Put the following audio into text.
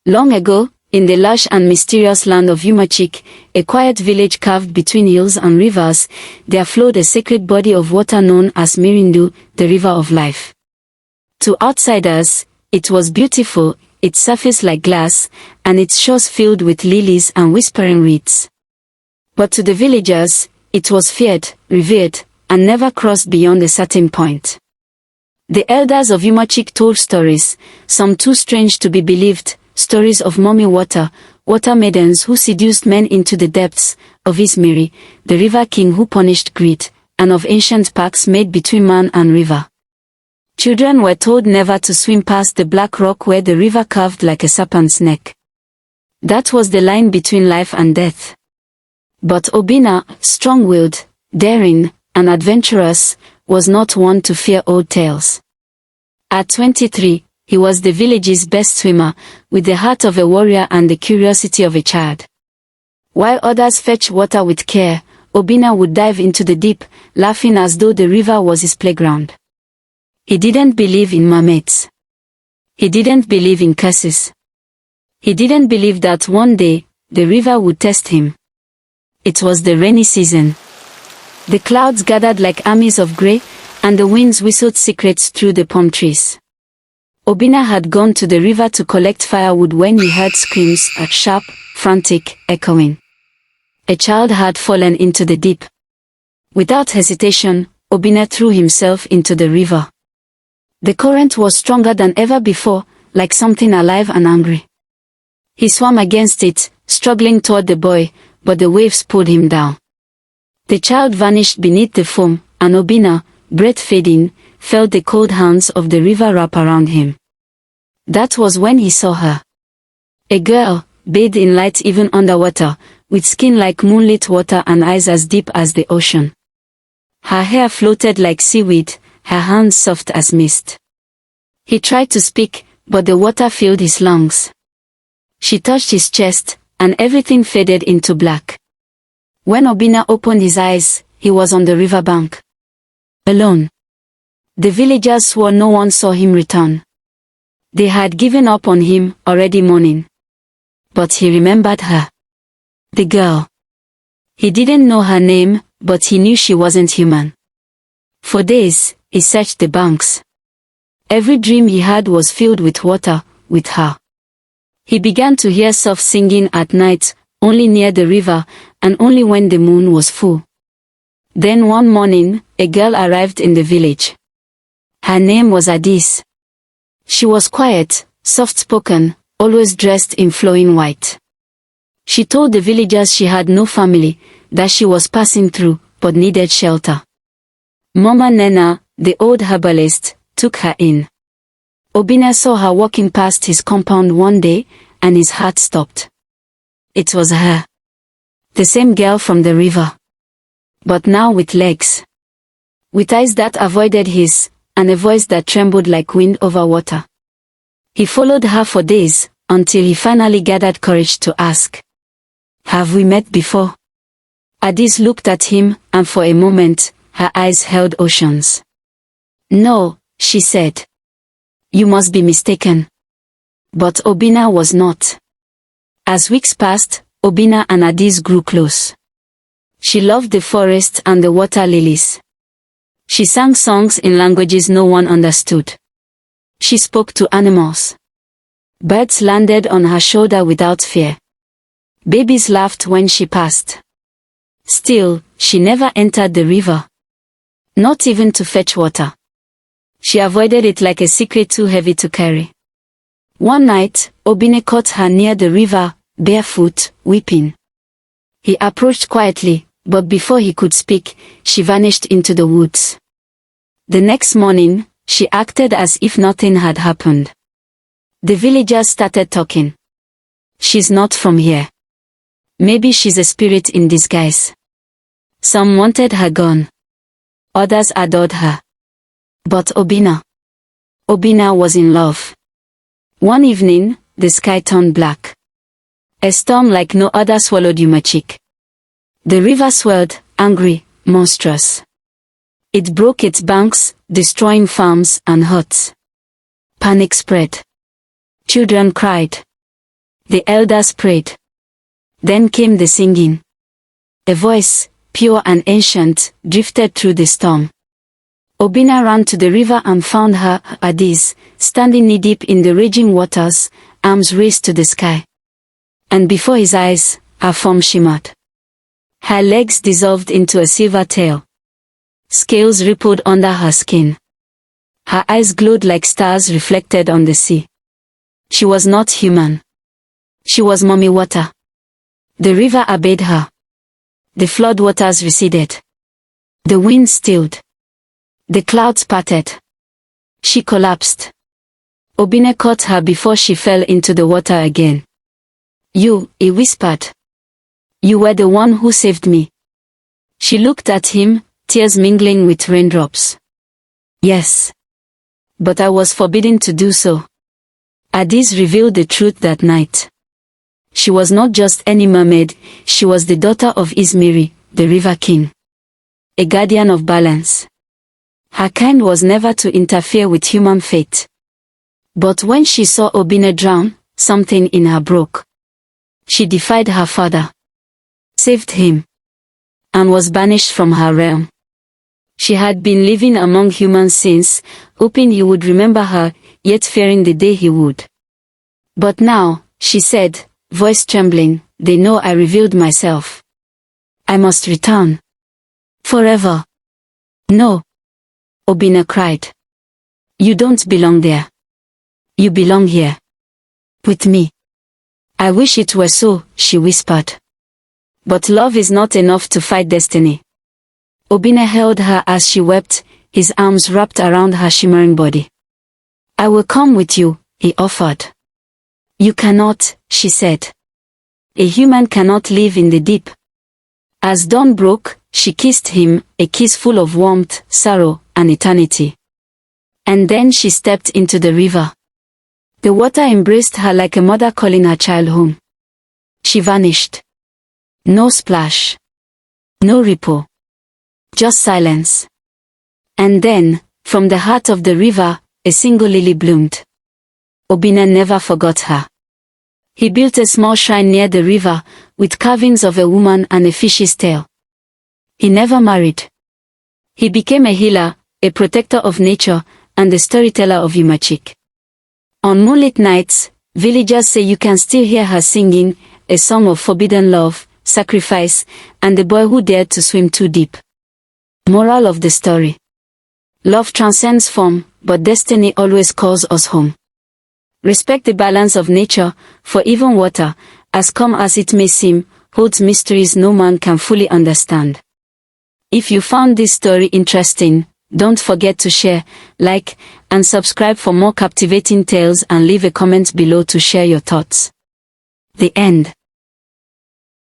Long ago, in the lush and mysterious land of Umachik, a quiet village carved between hills and rivers, there flowed a sacred body of water known as Mirindu, the river of life. To outsiders, it was beautiful, its surface like glass, and its shores filled with lilies and whispering reeds. But to the villagers, it was feared, revered, and never crossed beyond a certain point. The elders of Umachik told stories, some too strange to be believed, stories of mommy water maidens who seduced men into the depths, of Ismiri, the river king who punished greed, and of ancient pacts made between man and river. Children were told never to swim past the black rock where the river curved like a serpent's neck. That was the line between life and death. But Obina, strong-willed, daring, and adventurous, was not one to fear old tales. At 23, he was the village's best swimmer, with the heart of a warrior and the curiosity of a child. While others fetched water with care, Obina would dive into the deep, laughing as though the river was his playground. He didn't believe in mermaids. He didn't believe in curses. He didn't believe that one day, the river would test him. It was the rainy season. The clouds gathered like armies of grey, and the winds whistled secrets through the palm trees. Obina had gone to the river to collect firewood when he heard screams, sharp, frantic, echoing. A child had fallen into the deep. Without hesitation, Obina threw himself into the river. The current was stronger than ever before, like something alive and angry. He swam against it, struggling toward the boy, but the waves pulled him down. The child vanished beneath the foam, and Obina, breath fading, felt the cold hands of the river wrap around him. That was when he saw her. A girl, bathed in light even underwater, with skin like moonlit water and eyes as deep as the ocean. Her hair floated like seaweed, her hands soft as mist. He tried to speak, but the water filled his lungs. She touched his chest, and everything faded into black. When Obina opened his eyes, he was on the riverbank. Alone. The villagers swore no one saw him return. They had given up on him, already mourning. But he remembered her. The girl. He didn't know her name, but he knew she wasn't human. For days, he searched the banks. Every dream he had was filled with water, with her. He began to hear soft singing at night, only near the river, and only when the moon was full. Then one morning, a girl arrived in the village. Her name was Adis. She was quiet, soft-spoken, always dressed in flowing white. She told the villagers she had no family, that she was passing through, but needed shelter. Mama Nena, the old herbalist, took her in. Obina saw her walking past his compound one day, and his heart stopped. It was her. The same girl from the river. But now with legs. With eyes that avoided his, and a voice that trembled like wind over water. He followed her for days, until he finally gathered courage to ask. Have we met before? Adis looked at him, and for a moment, her eyes held oceans. No, she said. You must be mistaken. But Obina was not. As weeks passed, Obina and Adis grew close. She loved the forest and the water lilies. She sang songs in languages no one understood. She spoke to animals. Birds landed on her shoulder without fear. Babies laughed when she passed. Still, she never entered the river. Not even to fetch water. She avoided it like a secret too heavy to carry. One night, Obina caught her near the river, barefoot, weeping. He approached quietly, but before he could speak, she vanished into the woods. The next morning, she acted as if nothing had happened. The villagers started talking. She's not from here. Maybe she's a spirit in disguise. Some wanted her gone. Others adored her. But Obina was in love. One evening, the sky turned black. A storm like no other swallowed Umachik. The river swelled, angry, monstrous. It broke its banks, destroying farms and huts. Panic spread. Children cried. The elders prayed. Then came the singing. A voice, pure and ancient, drifted through the storm. Obina ran to the river and found her, Adis, standing knee-deep in the raging waters, arms raised to the sky. And before his eyes, her form shimmered. Her legs dissolved into a silver tail. Scales rippled under her skin. Her eyes glowed like stars reflected on the sea. She was not human. She was Mommy Water. The river obeyed her. The flood waters receded. The wind stilled. The clouds parted. She collapsed. Obina caught her before she fell into the water again. You, he whispered. You were the one who saved me. She looked at him, tears mingling with raindrops. Yes. But I was forbidden to do so. Adis revealed the truth that night. She was not just any mermaid, she was the daughter of Ismiri, the River King. A guardian of balance. Her kind was never to interfere with human fate. But when she saw Obina drown, something in her broke. She defied her father. Saved him. And was banished from her realm. She had been living among humans since, hoping he would remember her, yet fearing the day he would. But now, she said, voice trembling, they know I revealed myself. I must return. Forever. No. Obina cried. You don't belong there. You belong here. With me. I wish it were so, she whispered. But love is not enough to fight destiny. Obina held her as she wept, his arms wrapped around her shimmering body. I will come with you, he offered. You cannot, she said. A human cannot live in the deep. As dawn broke, she kissed him, a kiss full of warmth, sorrow, and eternity. And then she stepped into the river. The water embraced her like a mother calling her child home. She vanished. No splash. No ripple. Just silence. And then, from the heart of the river, a single lily bloomed. Obina never forgot her. He built a small shrine near the river, with carvings of a woman and a fish's tail. He never married. He became a healer, a protector of nature, and the storyteller of Umachik. On moonlit nights, villagers say you can still hear her singing, a song of forbidden love, sacrifice, and the boy who dared to swim too deep. Moral of the story. Love transcends form, but destiny always calls us home. Respect the balance of nature, for even water, as calm as it may seem, holds mysteries no man can fully understand. If you found this story interesting, don't forget to share, like, and subscribe for more captivating tales and leave a comment below to share your thoughts. The end.